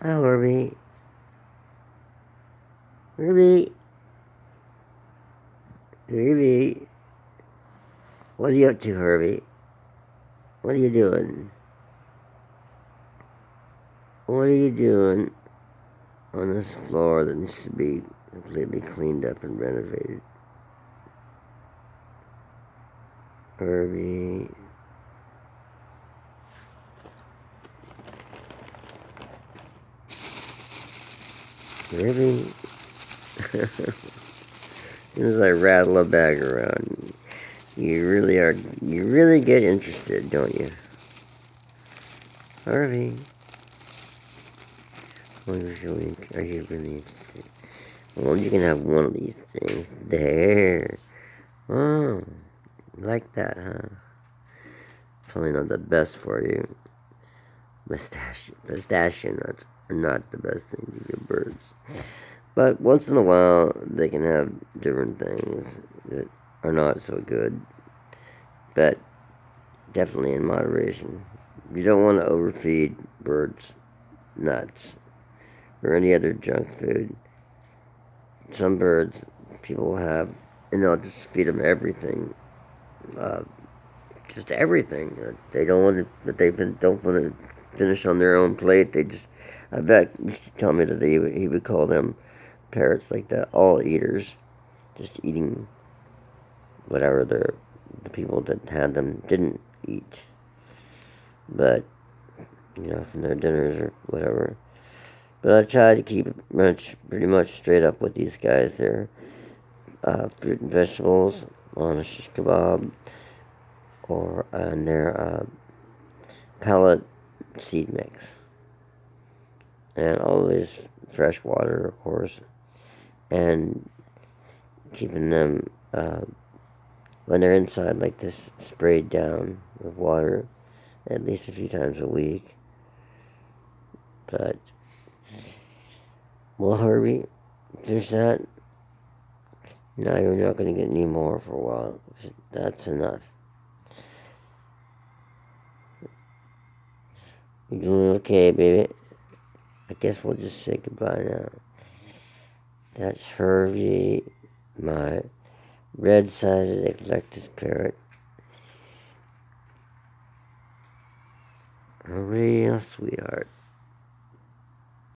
Hi, Herby. Herby. Herby. What are you up to, Herby? What are you doing? What are you doing on this floor that needs to be completely cleaned up and renovated? Herby. Herby. As soon as I rattle a bag around, you really get interested, don't you? Herby. Are you really interested? Well, you can have one of these things. There. Oh, like that, huh? Probably not the best for you. Pistachio nuts are not the best thing to give birds. But once in a while, they can have different things that are not so good. But definitely in moderation. You don't want to overfeed birds nuts or any other junk food. Some birds people have, and they'll just feed them everything. Uh, just everything. They don't want to, but don't want to finish on their own plate. They just, I bet, used to tell me that he would call them parrots like that, all eaters, just eating whatever the people that had them didn't eat. But, from their dinners or whatever. But I try to keep it pretty much straight up with these guys. They're fruit and vegetables on a shish kebab, or and their pellet seed mix, and always fresh water, of course, and keeping them when they're inside like this sprayed down with water at least a few times a week. But well, Herby, there's that. Now you're not going to get any more for a while. That's enough. You doing okay, baby? I guess we'll just say goodbye now. That's Herby, my red-sided Eclectus parrot. A real sweetheart.